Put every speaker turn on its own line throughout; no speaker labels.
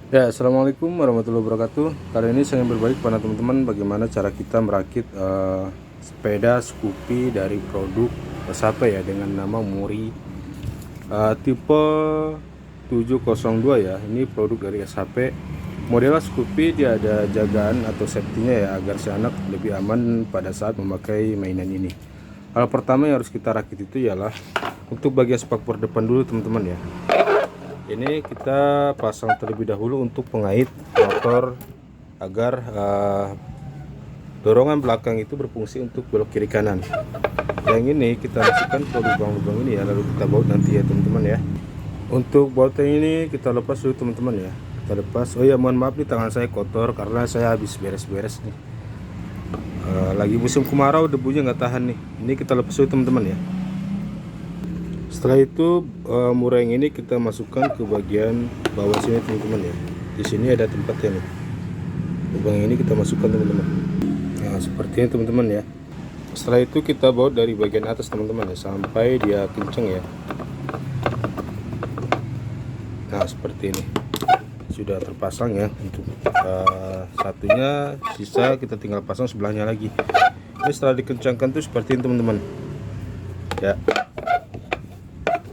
Ya, assalamualaikum warahmatullahi wabarakatuh. Kali ini saya ingin berbagi kepada teman-teman bagaimana cara kita merakit sepeda Scoopy dari produk SAP ya, dengan nama Muri tipe 702 ya. Ini produk dari SAP. Model Scoopy dia ada jagaan atau safety-nya ya, agar si anak lebih aman pada saat memakai mainan ini. Hal pertama yang harus kita rakit itu ialah untuk bagian spakbor depan dulu teman-teman ya. Ini kita pasang terlebih dahulu untuk pengait motor agar dorongan belakang itu berfungsi untuk belok kiri kanan. Yang ini kita masukkan ke lubang-lubang ini ya, lalu kita baut nanti ya teman-teman ya. Untuk bautnya ini kita lepas dulu teman-teman ya. Kita lepas. Oh ya, mohon maaf nih, tangan saya kotor karena saya habis beres-beres nih. Lagi musim kemarau, debunya nggak tahan nih. Ini kita lepas dulu teman-teman ya. Setelah itu mureng ini kita masukkan ke bagian bawah sini teman-teman ya. Di sini ada tempatnya nih. Lubang ini kita masukkan teman-teman. Nah, seperti ini teman-teman ya. Setelah itu kita baut dari bagian atas teman-teman ya, sampai dia kenceng ya. Nah, seperti ini. Sudah terpasang ya. Untuk satunya, sisa kita tinggal pasang sebelahnya lagi. Ini setelah dikencangkan tuh seperti ini teman-teman ya.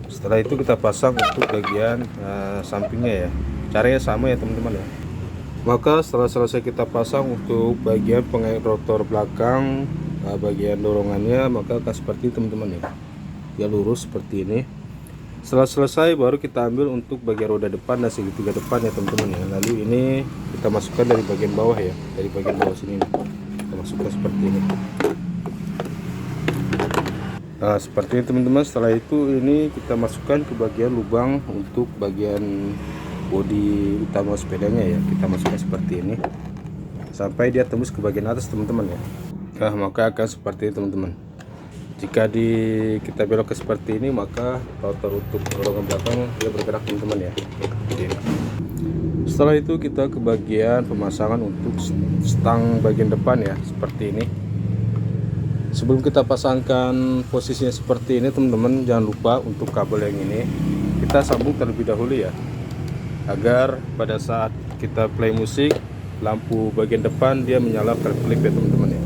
Setelah itu kita pasang untuk bagian sampingnya ya. Caranya sama ya teman-teman ya. Maka setelah selesai kita pasang untuk bagian pengait rotor belakang, bagian dorongannya, maka akan seperti teman-teman ya. Dia lurus seperti ini. Setelah selesai baru kita ambil untuk bagian roda depan dan segitiga depan ya teman-teman ya. Lalu ini kita masukkan dari bagian bawah ya, dari bagian bawah sini nih. Kita masukkan seperti ini. Nah, seperti ini teman-teman. Setelah itu ini kita masukkan ke bagian lubang untuk bagian bodi utama sepedanya ya. Kita masukkan seperti ini sampai dia tembus ke bagian atas teman-teman ya. Nah, maka akan seperti ini teman-teman. Jika kita belok ke seperti ini, maka rotor untuk dorongan belakang dia bergerak teman-teman ya. Setelah itu kita ke bagian pemasangan untuk stang bagian depan ya, seperti ini. Sebelum kita pasangkan posisinya seperti ini teman-teman, jangan lupa untuk kabel yang ini kita sambung terlebih dahulu ya, agar pada saat kita play musik, lampu bagian depan dia menyala kelip ya teman-teman ya.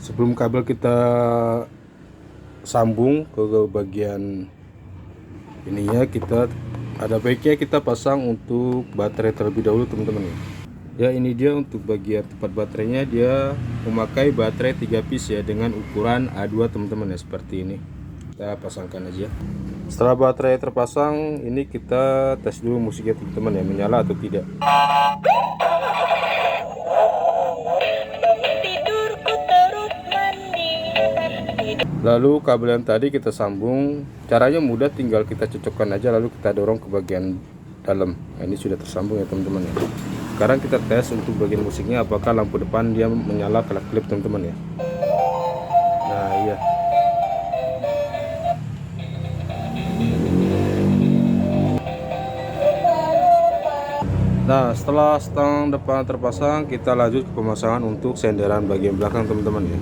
Sebelum kabel kita sambung ke bagian ininya, kita ada baiknya kita pasang untuk baterai terlebih dahulu teman-teman ya. Ya, ini dia untuk bagian tempat baterainya, dia memakai baterai 3 piece ya, dengan ukuran A2 teman-teman ya, seperti ini. Kita pasangkan aja. Setelah baterai terpasang, ini kita tes dulu musiknya teman-teman ya, menyala atau tidak. Lalu kabel yang tadi kita sambung, caranya mudah, tinggal kita cocokkan aja lalu kita dorong ke bagian dalam. Nah, ini sudah tersambung ya teman-teman ya. Sekarang kita tes untuk bagian musiknya, apakah lampu depan dia menyala kelap-kelip teman-teman ya. Nah, iya. Nah, setelah stang depan terpasang, kita lanjut ke pemasangan untuk senderan bagian belakang teman-teman ya.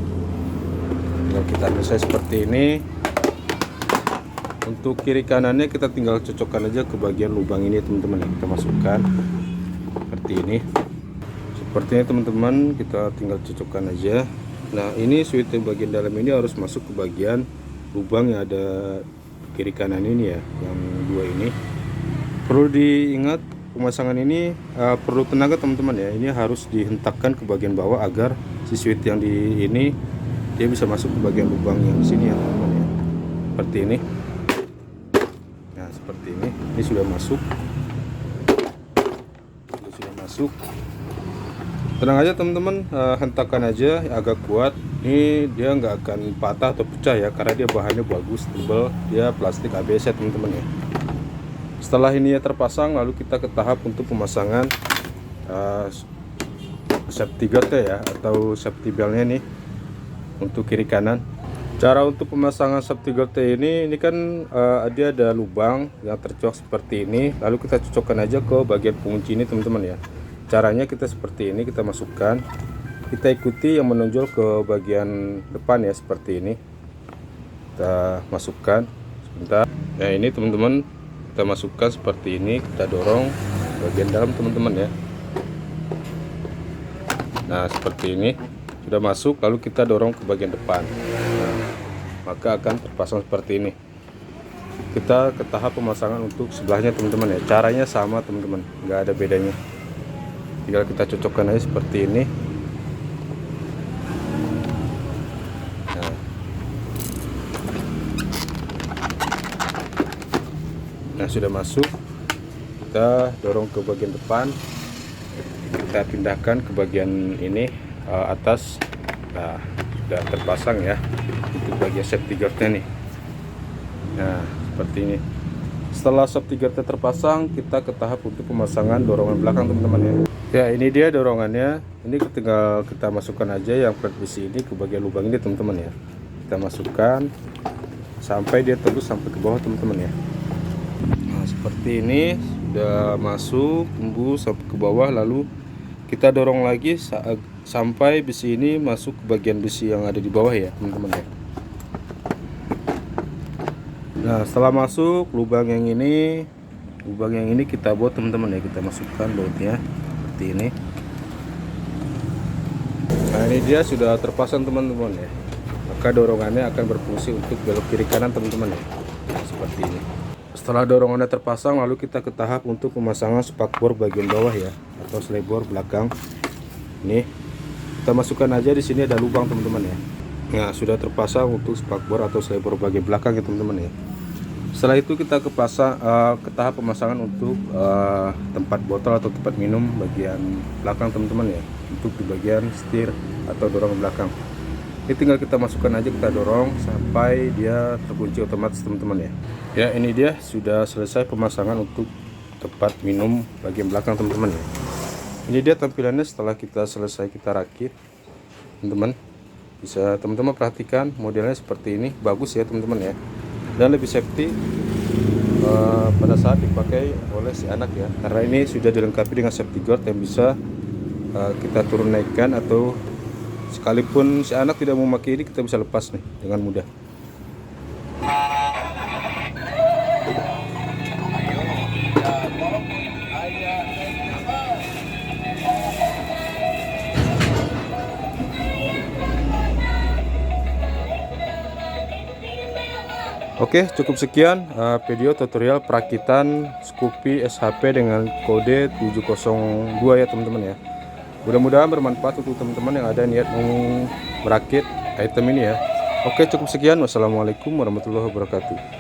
Tinggal kita selesai seperti ini. Untuk kiri kanannya kita tinggal cocokkan aja ke bagian lubang ini teman-teman ya. Kita masukkan seperti ini. Sepertinya teman-teman, kita tinggal cocokkan aja. Nah, ini switch bagian dalam ini harus masuk ke bagian lubang yang ada kiri kanan ini ya, yang dua ini. Perlu diingat, pemasangan ini perlu tenaga teman-teman ya. Ini harus dihentakkan ke bagian bawah agar si switch yang di ini dia bisa masuk ke bagian lubang yang di sini ya teman-teman ya. Seperti ini. Nah, seperti ini. Ini sudah masuk. Ini sudah masuk. Tenang aja teman-teman, hentakan aja agak kuat. Ini dia nggak akan patah atau pecah ya, karena dia bahannya bagus, tebal, dia plastik ABS ya teman-teman ya. Setelah ini ya terpasang, lalu kita ke tahap untuk pemasangan safety guard ya, atau safety beltnya nih untuk kiri kanan. Cara untuk pemasangan safety guard ini kan dia ada lubang yang tercocok seperti ini, lalu kita cocokkan aja ke bagian pengunci ini teman-teman ya. Caranya kita seperti ini, kita masukkan, kita ikuti yang menonjol ke bagian depan ya, seperti ini. Kita masukkan sebentar. Nah, ini teman-teman, kita masukkan seperti ini, kita dorong bagian dalam teman-teman ya. Nah seperti ini sudah masuk, lalu kita dorong ke bagian depan. Nah, maka akan terpasang seperti ini. Kita ke tahap pemasangan untuk sebelahnya teman-teman ya. Caranya sama teman-teman, nggak ada bedanya. Tinggal kita cocokkan aja seperti ini. Nah sudah masuk, kita dorong ke bagian depan, kita pindahkan ke bagian ini atas. Nah sudah terpasang ya untuk bagian safety guardnya nih. Nah seperti ini. Setelah safety guardnya terpasang, kita ke tahap untuk pemasangan dorongan belakang teman-teman ya. Ya ini dia dorongannya. Ini tinggal kita masukkan aja yang plat besi ini ke bagian lubang ini teman-teman ya. Kita masukkan sampai dia tembus sampai ke bawah teman-teman ya. Nah seperti ini sudah masuk tembus sampai ke bawah, lalu kita dorong lagi sampai besi ini masuk ke bagian besi yang ada di bawah ya teman-teman ya. Nah setelah masuk lubang yang ini kita buat teman-teman ya, kita masukkan bautnya seperti ini. Nah ini dia sudah terpasang teman-teman ya, maka dorongannya akan berfungsi untuk belok kiri kanan teman-teman ya. Nah, seperti ini. Setelah dorongannya terpasang, lalu kita ke tahap untuk pemasangan spakbor bagian bawah ya, atau slidebor belakang. Ini kita masukkan aja, di sini ada lubang teman-teman ya. Nah sudah terpasang untuk spakbor atau slidebor bagian belakang ya teman-teman ya. Setelah itu kita ke tahap pemasangan untuk tempat botol atau tempat minum bagian belakang teman-teman ya, untuk di bagian setir atau dorongan belakang. Ini tinggal kita masukkan aja, kita dorong sampai dia terkunci otomatis teman-teman ya. Ya ini dia sudah selesai pemasangan untuk tempat minum bagian belakang teman-teman ya. Ini dia tampilannya setelah kita selesai kita rakit teman-teman. Bisa teman-teman perhatikan modelnya seperti ini, bagus ya teman-teman ya, dan lebih safety pada saat dipakai oleh si anak ya, karena ini sudah dilengkapi dengan safety guard yang bisa kita turun naikkan, atau sekalipun si anak tidak mau memakai ini, kita bisa lepas nih dengan mudah. Oke, cukup sekian video tutorial perakitan Scoopy SHP dengan kode 702 ya teman-teman ya. Mudah-mudahan bermanfaat untuk teman-teman yang ada niat mau merakit item ini ya. Oke, cukup sekian. Wassalamualaikum warahmatullahi wabarakatuh.